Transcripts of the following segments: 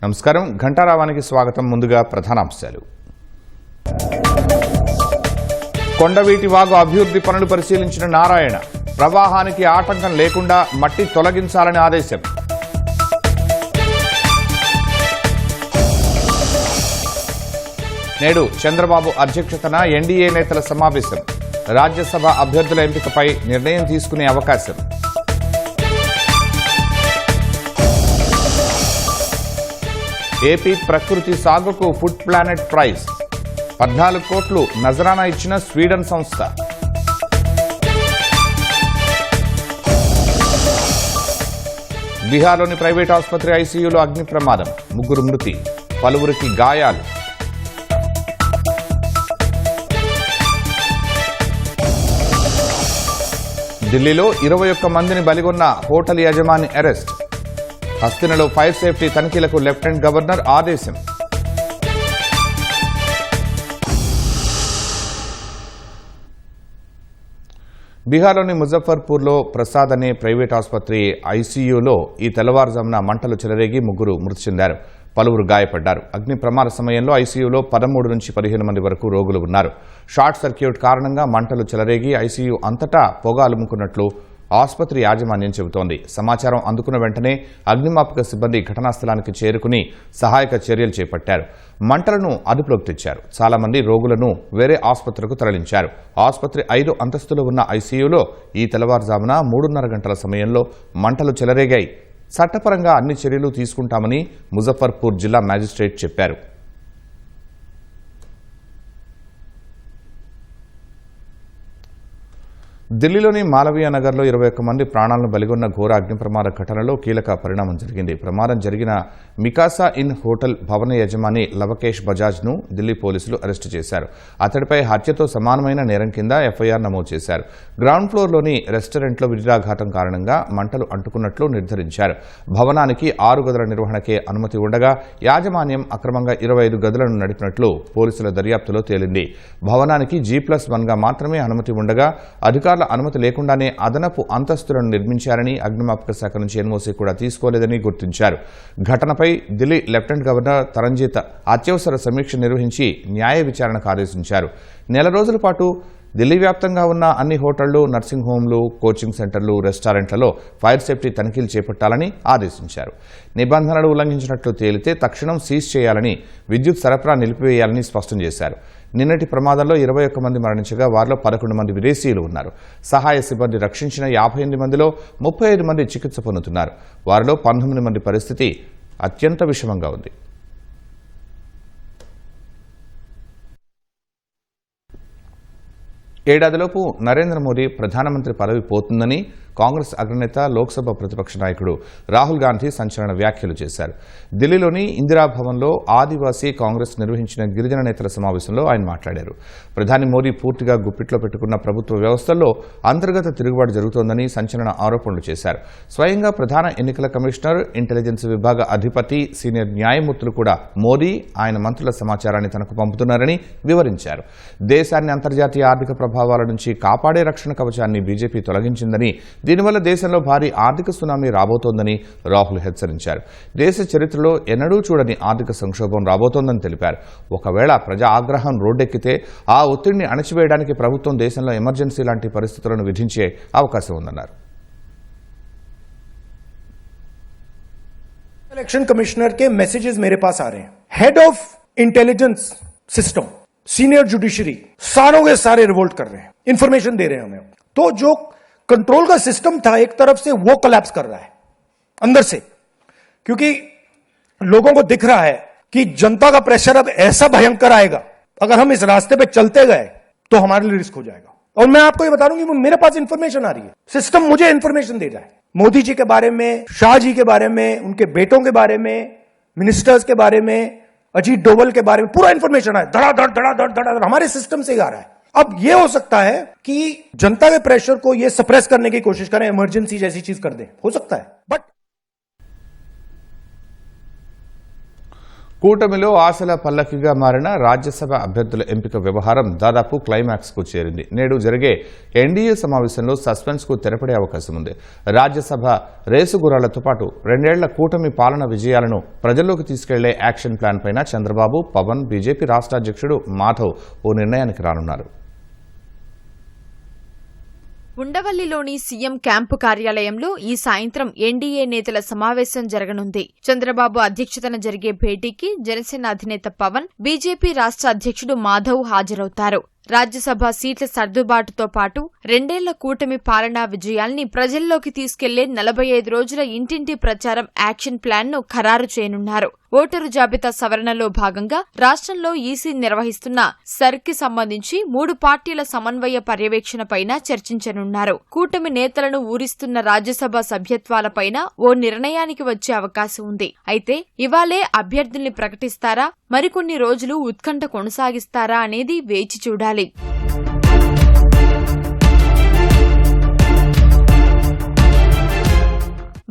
నమస్కారం ఘంటారావానికి స్వాగతం. ముందుగా ప్రధానాంశాలు. కొండవీటి వాగు అభివృద్ధి పనులు పరిశీలించిన నారాయణ ప్రవాహానికి ఆటంకం లేకుండా మట్టి తొలగించాలని ఆదేశం. నేడు చంద్రబాబు అధ్యక్షతన ఎన్డీఏ నేతల సమావేశం. రాజ్యసభ అభ్యర్థుల ఎంపికపై నిర్ణయం తీసుకునే అవకాశం. ఏపీ ప్రకృతి సాగుకు ఫుడ్ ప్లానెట్ ప్రైజ్ 14 కోట్లు నజరానా ఇచ్చిన స్వీడన్ సంస్థ. బీహార్లోని ప్రైవేట్ ఆసుపత్రి ఐసీయూలో అగ్ని ప్రమాదం, 3 మృతి, పలువురికి గాయాలు. ఢిల్లీలో 21 మందిని బలిగొన్న హోటల్ యజమాని అరెస్ట్. హస్తినలో ఫైర్ సేఫ్టీ తనిఖీలకు లెఫ్టినెంట్ గవర్నర్ ఆదేశం. బీహార్లోని ముజఫర్పూర్లో ప్రసాద్ అనే ప్రైవేట్ ఆసుపత్రి ఐసీయూలో ఈ తెల్లవారుజామున మంటలు చెలరేగి 3 మృతి చెందారు, పలువురు గాయపడ్డారు. అగ్ని ప్రమాద సమయంలో ఐసీయూలో 13 నుంచి 15 మంది వరకు రోగులు ఉన్నారు. షార్ట్ సర్క్యూట్ కారణంగా మంటలు చెలరేగి ఐసీయూ అంతటా పొగ అలుముకున్నట్లు ఆసుపత్రి యాజమాన్యం చెబుతోంది. సమాచారం అందుకున్న వెంటనే అగ్నిమాపక సిబ్బంది ఘటనా స్థలానికి చేరుకుని సహాయక చర్యలు చేపట్టారు. మంటలను అదుపులోకి తెచ్చారు. చాలా మంది రోగులను వేరే ఆసుపత్రికి తరలించారు. ఆసుపత్రి 5 అంతస్తులు ఉన్న ఐసీయూలో ఈ తెల్లవారుజామున 3:30 గంటల సమయంలో మంటలు చెలరేగాయి. చట్టపరంగా అన్ని చర్యలు తీసుకుంటామని ముజఫర్పూర్ జిల్లా మ్యాజిస్ట్రేట్ చెప్పారు. ఢిల్లీలోని మాలవీయ నగర్లో 21 మంది ప్రాణాలను బలిగొన్న ఘోర అగ్ని ప్రమాద ఘటనలో కీలక పరిణామం జరిగింది. ప్రమాదం జరిగిన మికాసా ఇన్ హోటల్ భవన యజమాని లవకేష్ బజాజ్ను ఢిల్లీ పోలీసులు అరెస్టు చేశారు. అతడిపై హత్యతో సమానమైన నేరం కింద ఎఫ్ఐఆర్ నమోదు చేశారు. గ్రౌండ్ ఫ్లోర్లోని రెస్టారెంట్లో విద్యుదాఘాతం కారణంగా మంటలు అంటుకున్నట్లు నిర్ధారించారు. భవనానికి 6 గదుల నిర్వహణకే అనుమతి ఉండగా యాజమాన్యం అక్రమంగా 25 గదులను నడిపినట్లు పోలీసుల దర్యాప్తులో తేలింది. భవనానికి G+1గా మాత్రమే అనుమతి ఉండగా అధికారులు అనుమతి లేకుండానే అదనపు అంతస్తులను నిర్మించారని, అగ్నిమాపక శాఖ నుంచి ఎన్ఓసీ కూడా తీసుకోలేదని గుర్తించారు. ఘటనపై ఢిల్లీ లెఫ్టినెంట్ గవర్నర్ తరంజిత్ అత్యవసర సమీక్ష నిర్వహించి న్యాయ విచారణకు ఆదేశించారు. నెల రోజుల పాటు ఢిల్లీ వ్యాప్తంగా ఉన్న అన్ని హోటళ్లు, నర్సింగ్ హోంలు, కోచింగ్ సెంటర్లు, రెస్టారెంట్లలో ఫైర్ సేఫ్టీ తనిఖీలు చేపట్టాలని ఆదేశించారు. నిబంధనలు ఉల్లంఘించినట్లు తేలితే తక్షణం సీజ్ చేయాలని, విద్యుత్ సరఫరా నిలిపివేయాలని స్పష్టం చేశారు. నిన్నటి ప్రమాదంలో 21 మంది మరణించగా వారిలో 11 మంది విదేశీయులు ఉన్నారు. సహాయ సిబ్బంది రక్షించిన 58 మందిలో 35 మంది చికిత్స పొందుతున్నారు. వారిలో 19 మంది పరిస్థితి అత్యంత విషమంగా ఉంది. ఏడాదిలోపు నరేంద్ర మోదీ ప్రధానమంత్రి పదవి పోతుందని కాంగ్రెస్ అగ్రనేత, లోక్సభ ప్రతిపక్ష నాయకుడు రాహుల్ గాంధీ సంచలన వ్యాఖ్యలు చేశారు. ఢిల్లీలోని ఇందిరాభవన్లో ఆదివాసీ కాంగ్రెస్ నిర్వహించిన గిరిజన నేతల సమావేశంలో ఆయన మాట్లాడారు. ప్రధాని మోదీ పూర్తిగా గుప్పిట్లో పెట్టుకున్న ప్రభుత్వ వ్యవస్థల్లో అంతర్గత తిరుగుబాటు జరుగుతోందని సంచలన ఆరోపణలు చేశారు. స్వయంగా ప్రధాన ఎన్నికల కమిషనర్, ఇంటెలిజెన్స్ విభాగ అధిపతి, సీనియర్ న్యాయమూర్తులు కూడా మోదీ, ఆయన మంత్రుల సమాచారాన్ని తనకు పంపుతున్నారని వివరించారు. దేశాన్ని అంతర్జాతీయ ఆర్థిక ప్రభావాల నుంచి కాపాడే రక్షణ కవచాన్ని బీజేపీ తొలగించిందని, దీనివల్ల దేశంలో భారీ ఆర్థిక సునామీ రాబోతోందని రాహుల్ హెచ్చరించారు. దేశ చరిత్రలో ఎన్నడూ చూడని ఆర్థిక సంక్షోభం రాబోతోందని తెలిపారు. ఒకవేళ ప్రజా ఆగ్రహం రోడ్డెక్కితే ఆ ఒత్తిడిని అణచివేయడానికి ప్రభుత్వం దేశంలో ఎమర్జెన్సీ లాంటి పరిస్థితులను విధించే అవకాశం ఉందన్నారు. इलेक्शन कमिश्नर के मैसेजेस मेरे पास आ रहे हैं. Head of intelligence system, senior judiciary, सारों के सारे रिवोल्ट कर रहे हैं, इंफॉर्मेशन दे रहे हैं हमें. तो जो कंट्रोल का सिस्टम था एक तरफ से वो कोलैप्स कर रहा है अंदर से, क्योंकि लोगों को दिख रहा है कि जनता का प्रेशर अब ऐसा भयंकर आएगा, अगर हम इस रास्ते पे चलते गए तो हमारे लिए रिस्क हो जाएगा. और मैं आपको ये बता दूं कि मेरे पास इंफॉर्मेशन आ रही है, सिस्टम मुझे इंफॉर्मेशन दे रहा है. मोदी जी के बारे में, शाह जी के बारे में, उनके बेटों के बारे में, मिनिस्टर्स के बारे में, अजीत डोवल के बारे में पूरा इंफॉर्मेशन है. धड़ाधड़ हमारे सिस्टम से आ रहा है. अब यह हो सकता है कि जनता के प्रेशर को यह सप्रेस करने की कोशिश करें, इमरजेंसी जैसी चीज कर दें, हो सकता है. बट కూటమిలో ఆశల పల్లకిగా మారిన రాజ్యసభ అభ్యర్థుల ఎంపిక వ్యవహారం దాదాపు క్లైమాక్స్కు చేరింది. నేడు జరిగే ఎన్డీఏ సమావేశంలో సస్పెన్స్కు తెరపడే అవకాశం ఉంది. రాజ్యసభ రేసుగుర్రాలతో పాటు 2 ఏళ్ల కూటమి పాలన విజయాలను ప్రజల్లోకి తీసుకెళ్లే యాక్షన్ ప్లాన్ పైన చంద్రబాబు, పవన్, బీజేపీ రాష్ట్ర అధ్యక్షుడు మాధవ్ ఓ నిర్ణయానికి రానున్నారు. ఉండవల్లిలోని సీఎం క్యాంపు కార్యాలయంలో ఈ సాయంత్రం ఎన్డీఏ నేతల సమావేశం జరగనుంది. చంద్రబాబు అధ్యక్షతన జరిగే భేటీకి జనసేన అధినేత పవన్, బీజేపీ రాష్ట్ర అధ్యక్షుడు మాధవ్ హాజరవుతారు. రాజ్యసభ సీట్ల సర్దుబాటుతో పాటు 2 ఏళ్ల కూటమి పాలనా విజయాల్ని ప్రజల్లోకి తీసుకెళ్లే 45 రోజుల ఇంటింటి ప్రచారం యాక్షన్ ప్లాన్ ను ఖరారు చేయనున్నారు. ఓటరు జాబితా సవరణలో భాగంగా రాష్ట్రంలో ఈసీ నిర్వహిస్తున్న సర్కి సంబంధించి 3 పార్టీల సమన్వయ పర్యవేక్షణపైన చర్చించనున్నారు. కూటమి నేతలను ఊరిస్తున్న రాజ్యసభ సభ్యత్వాలపైన ఓ నిర్ణయానికి వచ్చే అవకాశం ఉంది. అయితే ఇవాళే అభ్యర్థుల్ని ప్రకటిస్తారా, మరికొన్ని రోజులు ఉత్కంఠ కొనసాగిస్తారా అనేది వేచి చూడాలి.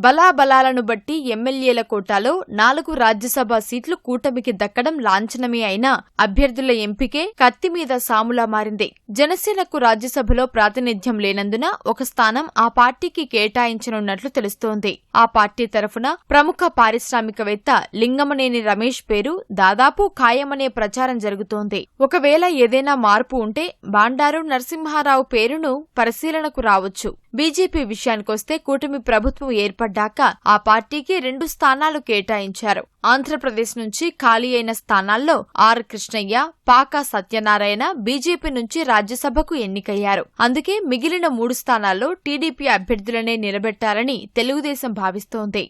బలాబలాలను బట్టి ఎమ్మెల్యేల కోటాలో 4 రాజ్యసభ సీట్లు కూటమికి దక్కడం లాంఛనమే అయినా అభ్యర్థుల ఎంపికే కత్తి మీద సాములా మారింది. జనసేనకు రాజ్యసభలో ప్రాతినిధ్యం లేనందున ఒక స్థానం ఆ పార్టీకి కేటాయించనున్నట్లు తెలుస్తోంది. ఆ పార్టీ తరఫున ప్రముఖ పారిశ్రామికవేత్త లింగమనేని రమేష్ పేరు దాదాపు ఖాయమనే ప్రచారం జరుగుతోంది. ఒకవేళ ఏదైనా మార్పు ఉంటే బండారు నరసింహారావు పేరును పరిశీలనకు రావచ్చు. బీజేపీ విషయానికొస్తే కూటమి ప్రభుత్వం ఏర్పడ్డాక ఆ పార్టీకి 2 స్థానాలు కేటాయించారు. ఆంధ్రప్రదేశ్ నుంచి ఖాళీ అయిన స్థానాల్లో ఆర్ కృష్ణయ్య, పాకా సత్యనారాయణ బీజేపీ నుంచి రాజ్యసభకు ఎన్నికయ్యారు. అందుకే మిగిలిన 3 స్థానాల్లో టీడీపీ అభ్యర్థులనే నిలబెట్టాలని తెలుగుదేశం భావిస్తోంది.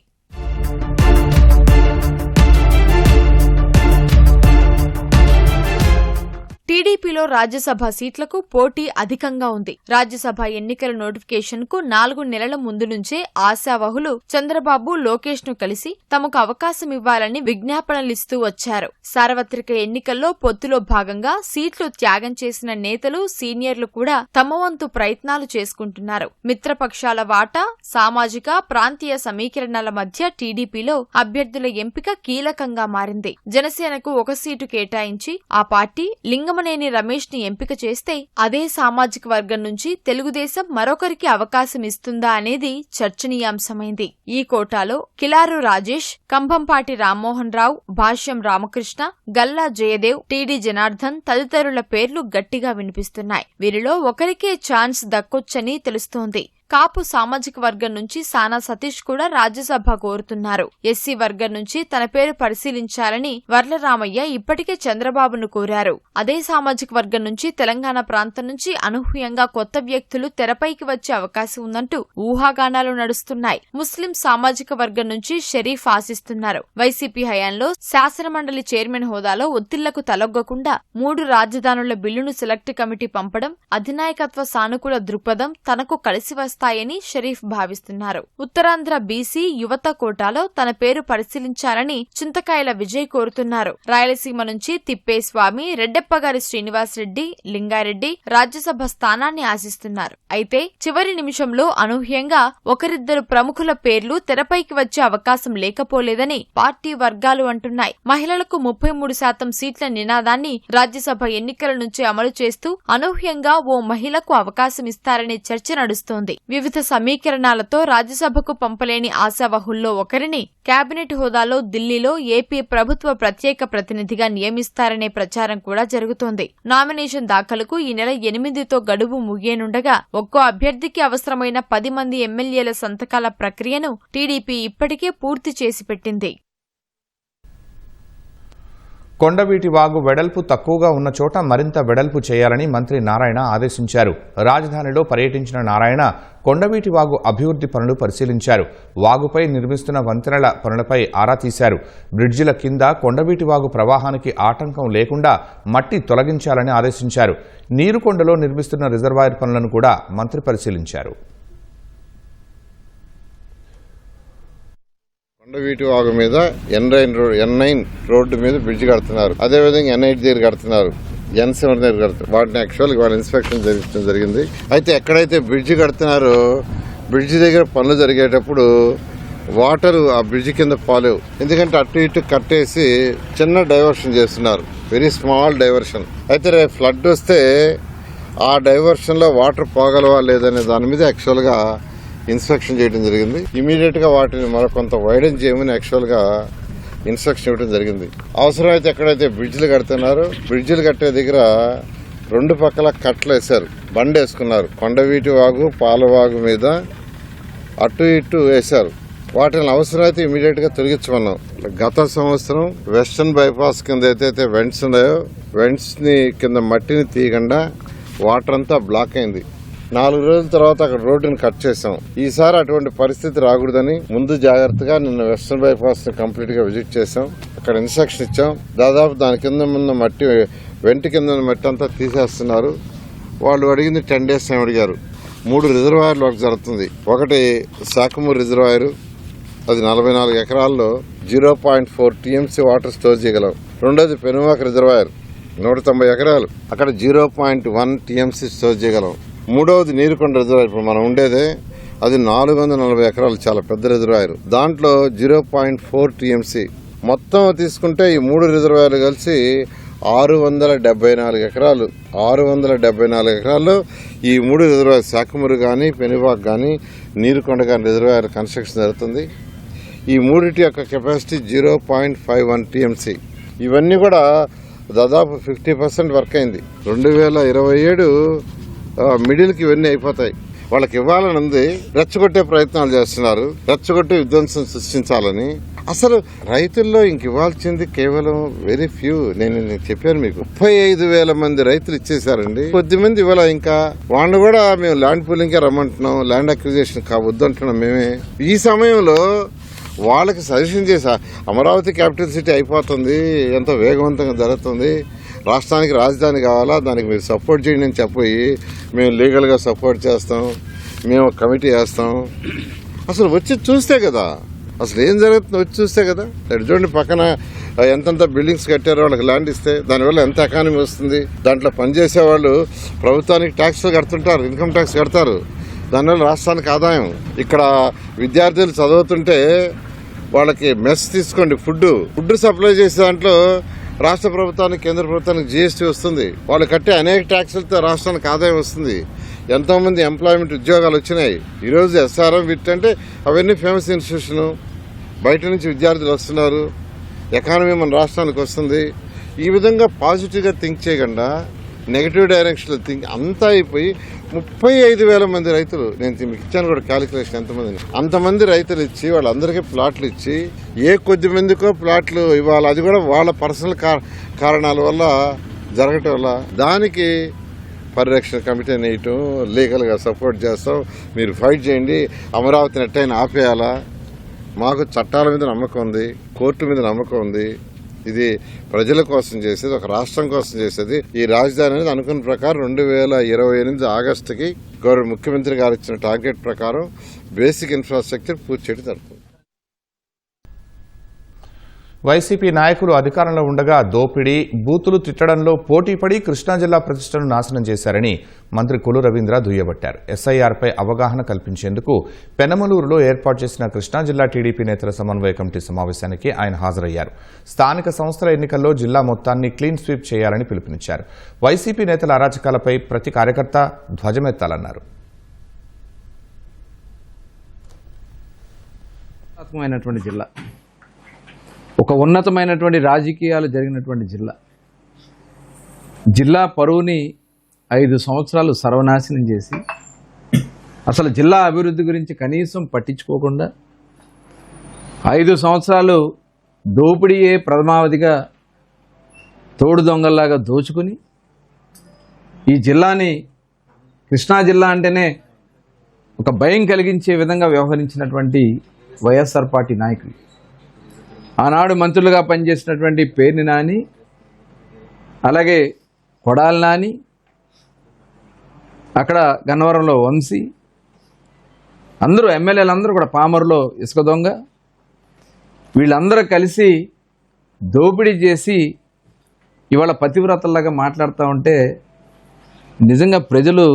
టీడీపీలో రాజ్యసభ సీట్లకు పోటీ అధికంగా ఉంది. రాజ్యసభ ఎన్నికల నోటిఫికేషన్ కు 4 నెలల ముందు నుంచే ఆశావహులు చంద్రబాబు, లోకేష్ ను కలిసి తమకు అవకాశం ఇవ్వాలని విజ్ఞాపనలిస్తూ వచ్చారు. సార్వత్రిక ఎన్నికల్లో పొత్తులో భాగంగా సీట్లు త్యాగం చేసిన నేతలు, సీనియర్లు కూడా తమ వంతు ప్రయత్నాలు చేసుకుంటున్నారు. మిత్రపక్షాల వాటా, సామాజిక, ప్రాంతీయ సమీకరణాల మధ్య టీడీపీలో అభ్యర్థుల ఎంపిక కీలకంగా మారింది. జనసేనకు 1 సీటు కేటాయించి ఆ పార్టీ లింగమనేని రమేష్ ని ఎంపిక చేస్తే అదే సామాజిక వర్గం నుంచి తెలుగుదేశం మరొకరికి అవకాశం ఇస్తుందా అనేది చర్చనీయాంశమైంది. ఈ కోటాలో కిలారు రాజేష్, కంభంపాటి రామ్మోహన్ రావు, భాష్యం రామకృష్ణ, గల్లా జయదేవ్, టీడీ జనార్దన్ తదితరుల పేర్లు గట్టిగా వినిపిస్తున్నాయి. వీరిలో ఒకరికే ఛాన్స్ దక్కొచ్చని తెలుస్తోంది. కాపు సామాజిక వర్గం నుంచి సానా సతీష్ కూడా రాజ్యసభ కోరుతున్నారు. ఎస్సీ వర్గం నుంచి తన పేరు పరిశీలించాలని వర్లరామయ్య ఇప్పటికే చంద్రబాబును కోరారు. అదే సామాజిక వర్గం నుంచి తెలంగాణ ప్రాంతం నుంచి అనూహ్యంగా కొత్త వ్యక్తులు తెరపైకి వచ్చే అవకాశం ఉందంటూ ఊహాగానాలు నడుస్తున్నాయి. ముస్లిం సామాజిక వర్గం నుంచి షరీఫ్ ఆశిస్తున్నారు. వైసీపీ హయాంలో శాసనమండలి చైర్మన్ హోదాలో ఒత్తిళ్లకు తలొగ్గకుండా 3 రాజధానుల బిల్లును సెలెక్ట్ కమిటీ పంపడం, అధినాయకత్వ సానుకూల దృక్పథం తనకు కలిసి వస్తాయని షరీఫ్ భావిస్తున్నారు. ఉత్తరాంధ్ర బీసీ యువత కోటాలో తన పేరు పరిశీలించాలని చింతకాయల విజయ్ కోరుతున్నారు. రాయలసీమ నుంచి తిప్పేస్వామి, రెడ్డెప్పగారి శ్రీనివాసరెడ్డి, లింగారెడ్డి రాజ్యసభ స్థానాన్ని ఆశిస్తున్నారు. అయితే చివరి నిమిషంలో అనూహ్యంగా 1-2 ప్రముఖుల పేర్లు తెరపైకి వచ్చే అవకాశం లేకపోలేదని పార్టీ వర్గాలు అంటున్నాయి. మహిళలకు 33% సీట్ల నినాదాన్ని రాజ్యసభ ఎన్నికల నుంచి అమలు చేస్తూ అనూహ్యంగా ఓ మహిళకు అవకాశం ఇస్తారనే చర్చ నడుస్తోంది. వివిధ సమీకరణాలతో రాజ్యసభకు పంపలేని ఆశావహుల్లో ఒకరిని కేబినెట్ హోదాలో ఢిల్లీలో ఏపీ ప్రభుత్వ ప్రత్యేక ప్రతినిధిగా నియమిస్తారనే ప్రచారం కూడా జరుగుతోంది. నామినేషన్ దాఖలుకు ఈ నెల 8తో గడువు ముగియనుండగా ఒక్కో అభ్యర్థికి అవసరమైన 10 మంది ఎమ్మెల్యేల సంతకాల ప్రక్రియను టీడీపీ ఇప్పటికే పూర్తి చేసి పెట్టింది. కొండవీటి వాగు వెడల్పు తక్కువగా ఉన్న చోట మరింత వెడల్పు చేయాలని మంత్రి నారాయణ ఆదేశించారు. రాజధానిలో పర్యటించిన నారాయణ కొండవీటి వాగు అభివృద్ధి పనులు పరిశీలించారు. వాగుపై నిర్మిస్తున్న వంతెనల పనులపై ఆరా తీశారు. బ్రిడ్జిల కింద కొండవీటి వాగు ప్రవాహానికి ఆటంకం లేకుండా మట్టి తొలగించాలని ఆదేశించారు. నీరుకొండలో నిర్మిస్తున్న రిజర్వాయర్ పనులను కూడా మంత్రి పరిశీలించారు. కొండవీటి వాగు మీద N9 రోడ్డు మీద బ్రిడ్జ్ కడుతున్నారు. అదేవిధంగా N8 దగ్గర కడుతున్నారు, N7 దగ్గర కడుతున్నారు. వాటిని యాక్చువల్గా వాళ్ళ ఇన్స్పెక్షన్ జరిగింది. అయితే ఎక్కడైతే బ్రిడ్జ్ కడుతున్నారో బ్రిడ్జ్ దగ్గర పనులు జరిగేటప్పుడు వాటర్ ఆ బ్రిడ్జ్ కింద పోలేవు. ఎందుకంటే అటు ఇటు కట్టేసి చిన్న డైవర్షన్ చేస్తున్నారు, వెరీ స్మాల్ డైవర్షన్. అయితే రేపు ఫ్లడ్ వస్తే ఆ డైవర్షన్ లో వాటర్ పోగలవా లేదనే దాని మీద యాక్చువల్ గా ఇన్స్పెక్షన్ చేయడం జరిగింది. ఇమీడియట్ గా వాటిని మరికొంత వైడెన్ చేయమని యాక్చువల్ గా ఇన్స్ట్రక్షన్ ఇవ్వడం జరిగింది. అవసరమైతే ఎక్కడైతే బ్రిడ్జ్లు కడుతున్నారో బ్రిడ్జ్లు కట్టే దగ్గర రెండు పక్కల కట్టలు వేశారు, బండ్ వేసుకున్నారు. కొండవీటి వాగు పాలవాగు మీద అటు ఇటు వేశారు. వాటిని అవసరమైతే ఇమీడియట్ గా తొలగించమన్నాం. గత సంవత్సరం వెస్టర్న్ బైపాస్ కింద ఏదైతే వెంట్స్ ఉన్నాయో వెంట్స్ ని కింద మట్టిని తీయకుండా వాటర్ అంతా బ్లాక్ అయింది. 4 రోజుల తర్వాత అక్కడ రోడ్డుని కట్ చేసాం. ఈసారి అటువంటి పరిస్థితి రాకూడదని ముందు జాగ్రత్తగా నిన్న వెస్టర్న్ బైపాస్ ని కంప్లీట్ గా విజిట్ చేసాం. అక్కడ ఇన్స్ట్రక్షన్ ఇచ్చాం. దాదాపు దాని కింద ఉన్న మట్టి వెంట కింద ఉన్న మట్టి అంతా తీసేస్తున్నారు. వాళ్ళు అడిగింది 10 days టైం అడిగారు. 3 రిజర్వాయర్లు వర్క్ జరుగుతుంది. ఒకటి శాఖమూరు రిజర్వాయర్, అది 44 ఎకరాల్లో 0.4 TMC వాటర్ స్టోర్ చేయగలం. రెండోది పెనుమాక రిజర్వాయర్ 190 ఎకరాలు, అక్కడ 0.1 TMC స్టోర్ చేయగలం. మూడవది నీరుకొండ రిజర్వాయర్, ఇప్పుడు మనం ఉండేదే అది 440 ఎకరాలు, చాలా పెద్ద రిజర్వాయర్. దాంట్లో 0.4 TMC. మొత్తం తీసుకుంటే ఈ 3 రిజర్వాయర్లు కలిసి 674 ఎకరాలు. 674 ఎకరాల్లో ఈ 3 రిజర్వాయర్ శాఖమూరు కానీ పెనుబాక్ కానీ నీరుకొండ కానీ రిజర్వాయర్ కన్స్ట్రక్షన్ జరుగుతుంది. ఈ మూడిటి యొక్క కెపాసిటీ 0.51 TMC. ఇవన్నీ కూడా దాదాపు 50% వర్క్ అయింది. 2027 మిడిల్కి ఇవన్నీ అయిపోతాయి. వాళ్ళకి ఇవ్వాలని ఉంది, రెచ్చగొట్టే ప్రయత్నాలు చేస్తున్నారు, రెచ్చగొట్టే విధ్వంసం సృష్టించాలని. అసలు రైతుల్లో ఇంక ఇవ్వాల్సింది కేవలం వెరీ ఫ్యూ. నేను చెప్పాను మీకు 35,000 మంది రైతులు ఇచ్చేసారండి. కొద్దిమంది ఇవాళ ఇంకా వాళ్ళు కూడా మేము ల్యాండ్ పూలింగ్ రమ్మంటున్నాం, ల్యాండ్ అక్విజిషన్ వద్దంటున్నాం మేమే. ఈ సమయంలో వాళ్ళకి సజెషన్ చేసా, అమరావతి క్యాపిటల్ సిటీ అయిపోతుంది, ఎంతో వేగవంతంగా జరుగుతుంది, రాష్ట్రానికి రాజధాని కావాలా, దానికి మీరు సపోర్ట్ చేయండి అని చెప్పి మేము లీగల్గా సపోర్ట్ చేస్తాం, మేము కమిటీ వేస్తాం. అసలు వచ్చి చూస్తే కదా అసలు ఏం జరుగుతుందో వచ్చి చూస్తే కదా. చూడండి పక్కన ఎంతంత బిల్డింగ్స్ కట్టారో, వాళ్ళకి ల్యాండ్ ఇస్తే దానివల్ల ఎంత ఎకానమీ వస్తుంది. దాంట్లో పనిచేసే వాళ్ళు ప్రభుత్వానికి ట్యాక్స్ కడుతుంటారు, ఇన్కమ్ ట్యాక్స్ కడతారు, దానివల్ల రాష్ట్రానికి ఆదాయం. ఇక్కడ విద్యార్థులు చదువుతుంటే వాళ్ళకి మెస్ తీసుకోండి, ఫుడ్ సప్లై చేసే దాంట్లో రాష్ట్ర ప్రభుత్వానికి కేంద్ర ప్రభుత్వానికి GST వస్తుంది. వాళ్ళు కట్టే అనేక ట్యాక్సులతో రాష్ట్రానికి ఆదాయం వస్తుంది. ఎంతో మంది ఎంప్లాయ్మెంట్ ఉద్యోగాలు వచ్చినాయి. ఈరోజు SRM విట్ అంటే అవన్నీ ఫేమస్ ఇన్స్టిట్యూషన్, బయట నుంచి విద్యార్థులు వస్తున్నారు, ఎకానమీ మన రాష్ట్రానికి వస్తుంది. ఈ విధంగా పాజిటివ్గా థింక్ చేయకుండా నెగటివ్ డైరెక్షన్లో థింక్ అంతా అయిపోయి 35,000 మంది రైతులు, నేను మీకు ఇచ్చాను కూడా క్యాలిక్యులేషన్ ఎంతమందిని, అంతమంది రైతులు ఇచ్చి వాళ్ళందరికీ ప్లాట్లు ఇచ్చి ఏ కొద్ది మందికో ప్లాట్లు ఇవ్వాలి. అది కూడా వాళ్ళ పర్సనల్ కారణాల వల్ల జరగటం వల్ల దానికి పరిరక్షణ కమిటీ వేయటం, లీగల్గా సపోర్ట్ చేస్తాం, మీరు ఫైట్ చేయండి, అమరావతిని ఎట్టయినా ఆపేయాలా. మాకు చట్టాల మీద నమ్మకం ఉంది, కోర్టు మీద నమ్మకం ఉంది. ఇది ప్రజల కోసం చేసేది, ఒక రాష్ట్రం కోసం చేసేది. ఈ రాజధాని అనేది అనుకున్న ప్రకారం 2028 ఆగస్టుకి గౌరవ ముఖ్యమంత్రి గారు ఇచ్చిన టార్గెట్ ప్రకారం బేసిక్ ఇన్ఫ్రాస్ట్రక్చర్ పూర్తి చేయడం జరుగుతుంది. వైసీపీ నాయకులు అధికారంలో ఉండగా దోపిడీ, బూతులు తిట్టడంలో పోటీపడి కృష్ణా జిల్లా ప్రతిష్టను నాశనం చేశారని మంత్రి కొల్లు రవీంద్ర దుయ్యబట్టారు. SIRపై అవగాహన కల్పించేందుకు పెనమలూరులో ఏర్పాటు చేసిన కృష్ణా జిల్లా టీడీపీ నేతల సమన్వయ కమిటీ సమావేశానికి ఆయన హాజరయ్యారు. స్థానిక సంస్థల ఎన్నికల్లో జిల్లా మొత్తాన్ని క్లీన్ స్వీప్ చేయాలని పిలుపునిచ్చారు. వైసీపీ నేతల అరాచకాలపై ప్రతి కార్యకర్త ధ్వజమెత్తాలన్నారు. జిల్లా ఒక ఉన్నతమైనటువంటి రాజకీయాలు జరిగినటువంటి జిల్లా పరువుని 5 సంవత్సరాలు సర్వనాశనం చేసి అసలు జిల్లా అభివృద్ధి గురించి కనీసం పట్టించుకోకుండా 5 సంవత్సరాలు దోపిడీయే ప్రథమావధిగా తోడు దొంగల్లాగా దోచుకుని ఈ జిల్లాని, కృష్ణా జిల్లా అంటేనే ఒక భయం కలిగించే విధంగా వ్యవహరించినటువంటి వైఎస్ఆర్ పార్టీ నాయకులు, ఆనాడు మంత్రులుగా పనిచేసినటువంటి పేర్ని నాని, అలాగే కొడాలి నాని, అక్కడ గన్నవరంలో వంశీ, అందరూ ఎమ్మెల్యేలు అందరూ కూడా పామరులో ఇసుక దొంగ, వీళ్ళందరూ కలిసి దోపిడీ చేసి ఇవాళ పతివ్రతల్లాగా మాట్లాడుతూ ఉంటే నిజంగా ప్రజలు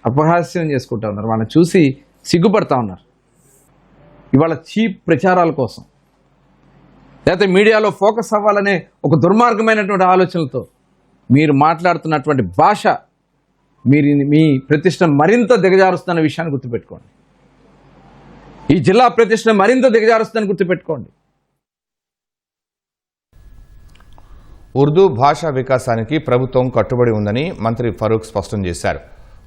అపహాస్యం చేసుకుంటా ఉన్నారు. వాళ్ళని చూసి సిగ్గుపడతా ఉన్నారు. ఇవాళ చీప్ ప్రచారాల కోసం, లేకపోతే మీడియాలో ఫోకస్ అవ్వాలనే ఒక దుర్మార్గమైనటువంటి ఆలోచనలతో మీరు మాట్లాడుతున్నటువంటి భాష మీ ప్రతిష్టను మరింత దిగజారుస్తున్న విషయాన్ని గుర్తుపెట్టుకోండి. ఈ జిల్లా ప్రతిష్టను మరింత దిగజారుస్తుందని గుర్తుపెట్టుకోండి. ఉర్దూ భాషా వికాసానికి ప్రభుత్వం కట్టుబడి ఉందని మంత్రి ఫరూక్ స్పష్టం చేశారు.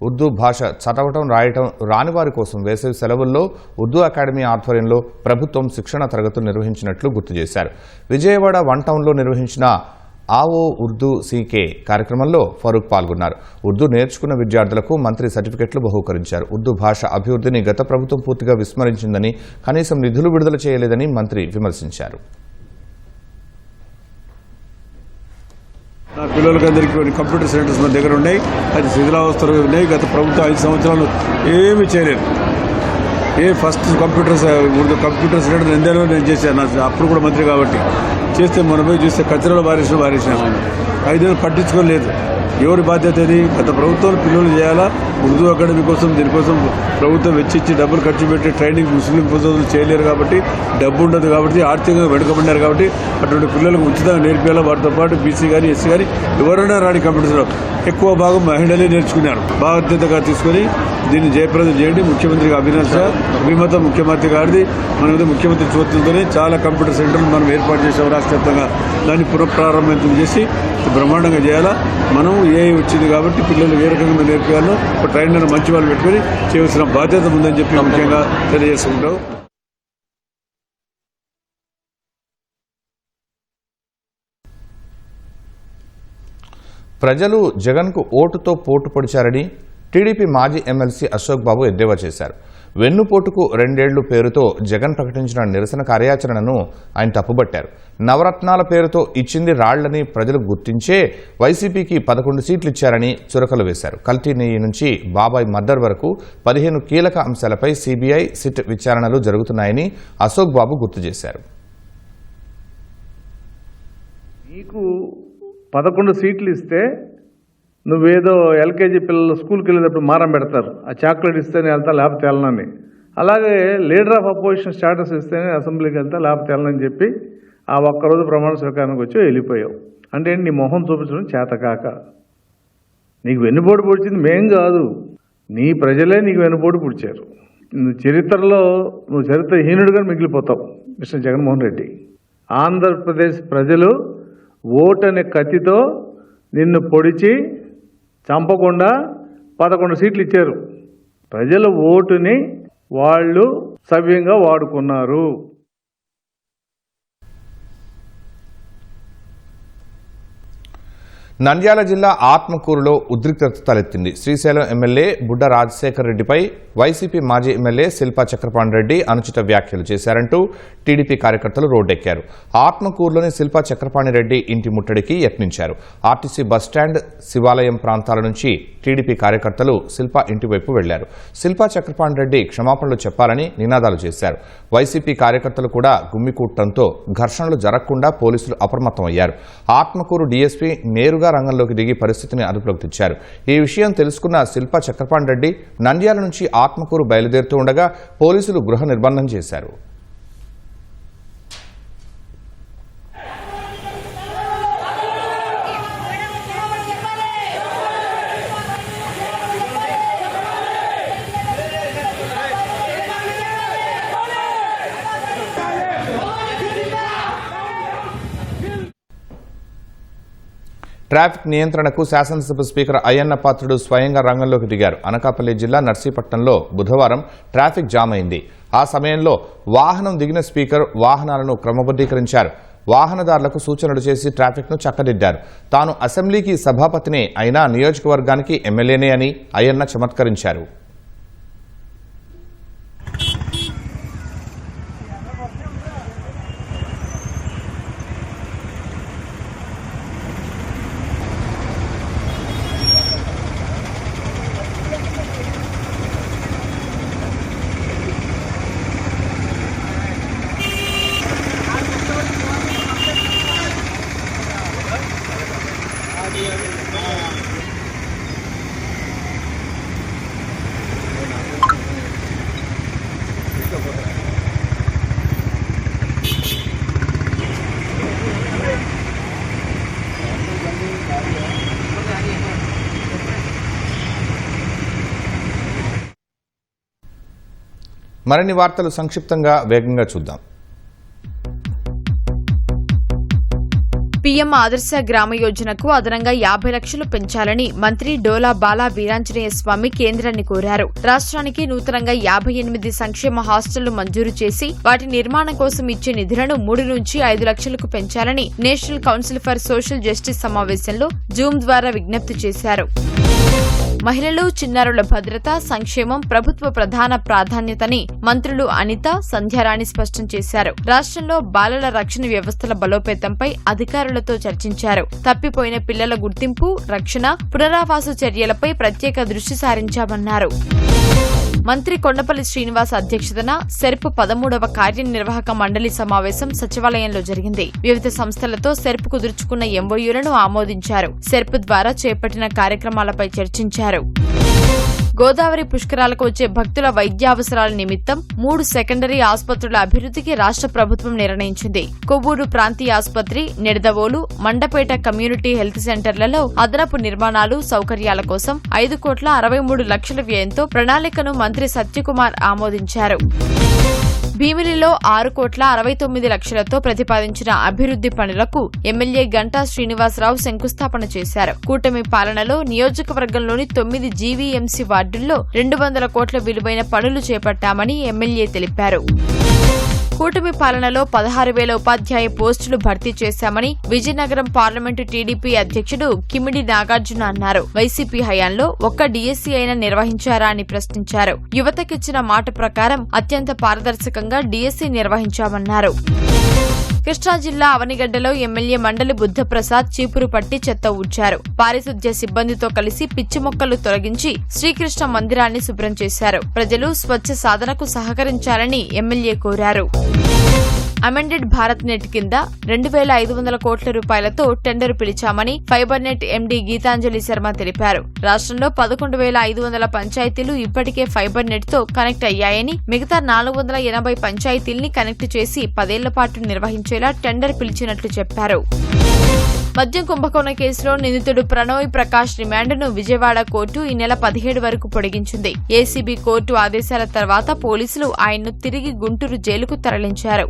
ఉర్దూ భాష చదవటం రాయటం రాని వారి కోసం వేసవి సెలవుల్లో ఉర్దూ అకాడమీ ఆధ్వర్యంలో ప్రభుత్వం శిక్షణ తరగతులు నిర్వహించినట్లు గుర్తు చేశారు. విజయవాడ వన్ టౌన్లో నిర్వహించిన ఆవో ఉర్దూ సీకే కార్యక్రమంలో ఫరూక్ పాల్గొన్నారు. ఉర్దూ నేర్చుకున్న విద్యార్థులకు మంత్రి సర్టిఫికెట్లు బహూకరించారు. ఉర్దూ భాష అభివృద్ధిని గత ప్రభుత్వం పూర్తిగా విస్మరించిందని, కనీసం నిధులు విడుదల చేయలేదని మంత్రి విమర్శించారు. నా పిల్లలకందరికీ కొన్ని కంప్యూటర్ సెంటర్స్ మన దగ్గర ఉన్నాయి, అది శిథిలావస్థలు ఉన్నాయి. గత ప్రభుత్వం 5 సంవత్సరాలు ఏమీ చేయలేదు. ఫస్ట్ కంప్యూటర్ సెంటర్ నిందేలో నేను చేశాను, అప్పుడు కూడా మంత్రి కాబట్టి. చేస్తే మనం పోయి చూస్తే కచరాలు బారేసాను. 5 ఏళ్ళు పట్టించుకోలేదు. ఎవరి బాధ్యత అది? గత ప్రభుత్వాలు పిల్లలు చేయాలా? ఉర్దూ అకాడమీ కోసం దీనికోసం ప్రభుత్వం వెచ్చించి డబ్బులు ఖర్చు పెట్టి ట్రైనింగ్ ముస్లిం సోదరులు చేయలేరు కాబట్టి, డబ్బు ఉండదు కాబట్టి, ఆర్థికంగా వెనుకబడినారు కాబట్టి అటువంటి పిల్లలకు ఉచితంగా నేర్పేలా. వాటితో పాటు బీసీ కానీ ఎస్సీ కానీ ఎవరైనా రాని కంప్యూటర్స్లో ఎక్కువ భాగం మహిళలే నేర్చుకున్నారు. బాధ్యతగా తీసుకొని దీన్ని జయప్రదం చేయండి. ముఖ్యమంత్రికి అభిమతం ముఖ్యమంత్రి గారిది. మన మీద ముఖ్యమంత్రి చోతులతోనే చాలా కంప్యూటర్ సెంటర్లు మనం ఏర్పాటు చేసాం రాష్ట్ర వ్యాప్తంగా. దాన్ని పునఃప్రారంభం చేసి బ్రహ్మాండంగా చేయాలా. మనం ఏ వచ్చింది కాబట్టి పిల్లలు ఏ రకంగా నేర్పేయాలో ఒక ట్రైనర్ మంచి వాళ్ళు పెట్టుకొని చేయవలసిన బాధ్యత ఉందని చెప్పి ముఖ్యంగా తెలియజేసుకుంటాం. ప్రజలు జగన్కు ఓటుతో పోటు పొడిచారని టీడీపీ మాజీ ఎమ్మెల్సీ అశోక్ బాబు ఎద్దేవా చేశారు. వెన్నుపోటుకు 2 ఏళ్లు పేరుతో జగన్ ప్రకటించిన నిరసన కార్యాచరణను ఆయన తప్పుబట్టారు. నవరత్నాల పేరుతో ఇచ్చింది రాళ్లని ప్రజలు గుర్తించే వైసీపీకి 11 సీట్లు ఇచ్చారని చురకలు వేశారు. కల్తీ నెయ్యి నుంచి బాబాయ్ మర్డర్ వరకు 15 కీలక అంశాలపై సీబీఐ, సిట్ విచారణలు జరుగుతున్నాయని అశోక్ బాబు గుర్తు చేశారు. నీకు 11 సీట్లు ఇస్తే నువ్వేదో ఎల్కేజీ పిల్లలు స్కూల్కి వెళ్ళేటప్పుడు మారం పెడతారు, ఆ చాక్లెట్ ఇస్తేనే వెళ్తా లేకపోతే వెళ్ళనని. అలాగే లీడర్ ఆఫ్ అపోజిషన్ స్టాటస్ ఇస్తేనే అసెంబ్లీకి వెళ్తా లేకపోతే వెళ్ళనని చెప్పి ఆ ఒక్కరోజు ప్రమాణ స్వీకారానికి వచ్చి వెళ్ళిపోయావు. అంటే నీ మొహం చూపించడం చేతకాక. నీకు వెన్నుపోటు పొడిచింది మేం కాదు, నీ ప్రజలే నీకు వెన్నుపోటు పొడిచారు. చరిత్రలో నువ్వు చరిత్రహీనుడిగా మిగిలిపోతావు మిస్టర్ జగన్మోహన్ రెడ్డి. ఆంధ్రప్రదేశ్ ప్రజలు ఓటనే కత్తితో నిన్ను పొడిచి చంపకుండా 11 సీట్లు ఇచ్చారు. ప్రజల ఓటుని వాళ్ళు సవ్యంగా వాడుకున్నారు. నంద్యాల జిల్లా ఆత్మకూరులో ఉద్రిక్తత తలెత్తింది. శ్రీశైలం ఎమ్మెల్యే బుడ్డ రాజశేఖర్ రెడ్డిపై వైసీపీ మాజీ ఎమ్మెల్యే శిల్పా చక్రపాణి రెడ్డి అనుచిత వ్యాఖ్యలు చేశారంటూ టీడీపీ కార్యకర్తలు రోడ్డెక్కారు. ఆత్మకూరులోని శిల్పా చక్రపాణి రెడ్డి ఇంటి ముట్టడికి యత్నించారు. ఆర్టీసీ బస్టాండ్, శివాలయం ప్రాంతాల నుంచి టీడీపీ కార్యకర్తలు శిల్పా ఇంటి వైపు వెళ్లారు. శిల్పా చక్రపాణి రెడ్డి క్షమాపణలు చెప్పాలని నినాదాలు చేశారు. వైసీపీ కార్యకర్తలు కూడా గుమ్మికూడటంతో ఘర్షణలు జరగకుండా పోలీసులు అప్రమత్తమయ్యారు. ఆత్మకూరు డీఎస్పీ నేరుగా రంగంలోకి దిగి పరిస్థితిని అదుపులోకి తెచ్చారు. ఈ విషయం తెలుసుకున్న శిల్పా చక్రపాణి రెడ్డి నంద్యాల నుంచి ఆత్మకూరు బయలుదేరుతూ ఉండగా పోలీసులు గృహ నిర్బంధం చేశారు. ట్రాఫిక్ నియంత్రణకు శాసనసభ స్పీకర్ అయ్యన్న పాత్రుడు స్వయంగా రంగంలోకి దిగారు. అనకాపల్లి జిల్లా నర్సీపట్నంలో బుధవారం ట్రాఫిక్ జామ్ అయింది. ఆ సమయంలో వాహనం దిగిన స్పీకర్ వాహనాలను క్రమబద్దీకరించారు. వాహనదారులకు సూచనలు చేసి ట్రాఫిక్ను చక్కదిద్దారు. తాను అసెంబ్లీకి సభాపతినే అయినా నియోజకవర్గానికి ఎమ్మెల్యేనే అని అయ్యన్న చమత్కరించారు. మరిన్ని వార్తలు సంక్షిప్తంగా వేగంగా చూద్దాం. పీఎం ఆదర్శ గ్రామ యోజనకు అదనంగా 50 లక్షలు పెంచాలని మంత్రి డోలా బాలా వీరాంజనేయ స్వామి కేంద్రాన్ని కోరారు. రాష్ట్రానికి నూతనంగా 58 సంక్షేమ హాస్టళ్లు మంజూరు చేసి వాటి నిర్మాణం కోసం ఇచ్చే నిధులను 3 నుంచి 5 లక్షలకు పెంచాలని national council for social justice సమావేశంలో జూమ్ ద్వారా విజ్ఞప్తి చేశారు. మహిళలు, చిన్నారుల భద్రత, సంక్షేమం ప్రభుత్వ ప్రధాన ప్రాధాన్యతని మంత్రులు అనిత, సంధ్యారాణి స్పష్టం చేశారు. రాష్ట్రంలో బాలల రక్షణ వ్యవస్థల బలోపేతంపై అధికారులతో చర్చించారు. తప్పిపోయిన పిల్లల గుర్తింపు, రక్షణ, పునరావాస చర్యలపై ప్రత్యేక దృష్టి సారించామన్నారు. మంత్రి కొండపల్లి శ్రీనివాస్ అధ్యక్షతన సెర్ప్ 13వ కార్యనిర్వాహక మండలి సమావేశం సచివాలయంలో జరిగింది. వివిధ సంస్థలతో సెర్ప్ కుదుర్చుకున్న ఎంఓయూలను ఆమోదించారు. సెర్ప్ ద్వారా చేపట్టిన కార్యక్రమాలపై చర్చించారు. గోదావరి పుష్కరాలకు వచ్చే భక్తుల వైద్యావసరాల నిమిత్తం 3 సెకండరీ ఆసుపత్రుల అభివృద్ధికి రాష్ట్ర ప్రభుత్వం నిర్ణయించింది. కొవ్వూరు ప్రాంతీయ ఆసుపత్రి, నిడదవోలు, మండపేట కమ్యూనిటీ హెల్త్ సెంటర్లలో అదనపు నిర్మాణాలు, సౌకర్యాల కోసం 5,63 లక్షల వ్యయంతో ప్రణాళికను మంత్రి సత్యకుమార్ ఆమోదించారు. భీమిలిలో 6,69 లక్షలతో ప్రతిపాదించిన అభివృద్ది పనులకు ఎమ్మెల్యే గంటా శ్రీనివాసరావు శంకుస్థాపన చేశారు. కూటమి పాలనలో నియోజకవర్గంలోని 9 జీవీఎంసీ వార్డుల్లో 200 కోట్ల విలువైన పనులు చేపట్టామని ఎమ్మెల్యే తెలిపారు. కూటమి పాలనలో 16,000 ఉపాధ్యాయ పోస్టులు భర్తీ చేశామని విజయనగరం పార్లమెంటు టీడీపీ అధ్యక్షుడు కిమిడి నాగార్జున అన్నారు. వైసీపీ హయాంలో ఒక్క డీఎస్సీ అయినా నిర్వహించారా అని ప్రశ్నించారు. యువతకిచ్చిన మాట ప్రకారం అత్యంత పారదర్శకంగా డీఎస్సీ నిర్వహించామన్నారు. కృష్ణా జిల్లా అవనిగడ్డలో ఎమ్మెల్యే మండలి బుద్ధప్రసాద్ చీపురు పట్టి చెత్త ఊడ్చారు. పారిశుధ్య సిబ్బందితో కలిసి పిచ్చి మొక్కలు తొలగించి శ్రీకృష్ణ మందిరాన్ని శుభ్రం చేశారు. ప్రజలు స్వచ్ఛ సాధనకు సహకరించాలని ఎమ్మెల్యే కోరారు. అమెండెడ్ భారత్ నెట్ కింద 2,500 కోట్ల రూపాయలతో టెండర్ పిలిచామని fibre net MD Geethanjali Sharma తెలిపారు. రాష్ట్రంలో 11,500 పంచాయతీలు ఇప్పటికే ఫైబర్ నెట్ తో కనెక్ట్ అయ్యాయని, మిగతా 480 పంచాయతీల్ని కనెక్ట్ చేసి 10 ఏళ్ల పాటు నిర్వహించేలా టెండర్ పిలిచినట్లు చెప్పారు. మద్యం కుంభకోణ కేసులో నిందితుడు ప్రణోయ్ ప్రకాష్ రిమాండ్ను విజయవాడ కోర్టు ఈ నెల 17 వరకు పొడిగించింది. ఏసీబీ కోర్టు ఆదేశాల తర్వాత పోలీసులు ఆయన్ను తిరిగి గుంటూరు జైలుకు తరలించారు.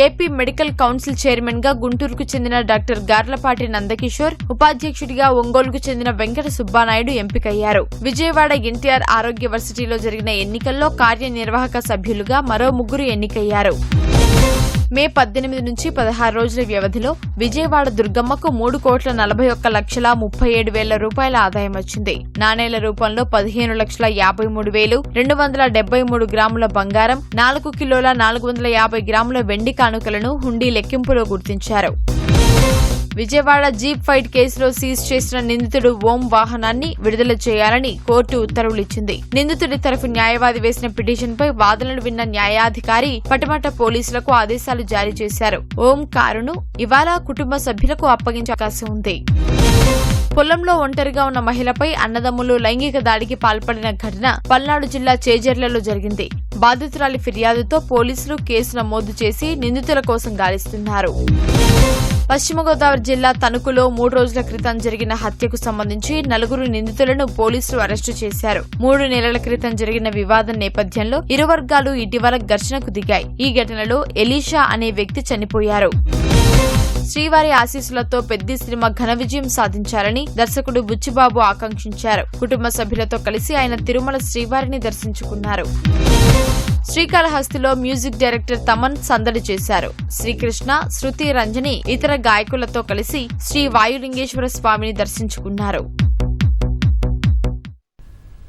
ఏపీ మెడికల్ కౌన్సిల్ చైర్మన్ గా గుంటూరుకు చెందిన డాక్టర్ గార్లపాటి నందకిషోర్, ఉపాధ్యక్షుడిగా ఒంగోలుకు చెందిన వెంకట సుబ్బానాయుడు ఎంపికయ్యారు. విజయవాడ ఎన్టీఆర్ ఆరోగ్య వర్సిటీలో జరిగిన ఎన్నికల్లో కార్యనిర్వాహక సభ్యులుగా మరో 3 ఎన్నికయ్యారు. మే 18 నుంచి 16 రోజుల వ్యవధిలో విజయవాడ దుర్గమ్మకు 3,41,37,000 రూపాయల ఆదాయం వచ్చింది. నాణేల రూపంలో 15,53,273 గ్రాముల బంగారం, 4 కిలోల 450 గ్రాముల వెండి కానుకలను హుండీ లెక్కింపులో గుర్తించారు. విజయవాడ జీప్ ఫైట్ కేసులో సీజ్ చేసిన నిందితుడు ఓం వాహనాన్ని విడుదల చేయాలని కోర్టు ఉత్తర్వులిచ్చింది. నిందితుడి తరఫు న్యాయవాది వేసిన పిటిషన్పై వాదనలు విన్న న్యాయాధికారి పటమట పోలీసులకు ఆదేశాలు జారీ చేశారు. ఓం కారును ఇవాళ కుటుంబ సభ్యులకు అప్పగించే అవకాశం ఉంది. పొలంలో ఒంటరిగా ఉన్న మహిళపై అన్నదమ్ములు లైంగిక దాడికి పాల్పడిన ఘటన పల్నాడు జిల్లా చేజర్లలో జరిగింది. బాధితురాలి ఫిర్యాదుతో పోలీసులు కేసు నమోదు చేసి నిందితుల కోసం గాలిస్తున్నారు. పశ్చిమ గోదావరి జిల్లా తణుకులో 3 రోజుల క్రితం జరిగిన హత్యకు సంబంధించి 4 నిందితులను పోలీసులు అరెస్టు చేశారు. 3 నెలల క్రితం జరిగిన వివాదం నేపథ్యంలో ఇరు వర్గాలు ఇటీవల ఘర్షణకు దిగాయి. ఈ ఘటనలో ఎలీషా అనే వ్యక్తి చనిపోయారు. శ్రీవారి ఆశీస్సులతో పెద్ది సినిమా ఘన విజయం సాధించాలని దర్శకుడు బుచ్చిబాబు ఆకాంక్షించారు. కుటుంబ సభ్యులతో కలిసి ఆయన తిరుమల శ్రీవారిని దర్శించుకున్నారు. శ్రీకాళహస్తిలో మ్యూజిక్ డైరెక్టర్ తమన్ సందడి చేశారు. శ్రీకృష్ణ, శృతి రంజని ఇతర గాయకులతో కలిసి శ్రీ వాయులింగేశ్వర స్వామిని దర్శించుకున్నారు.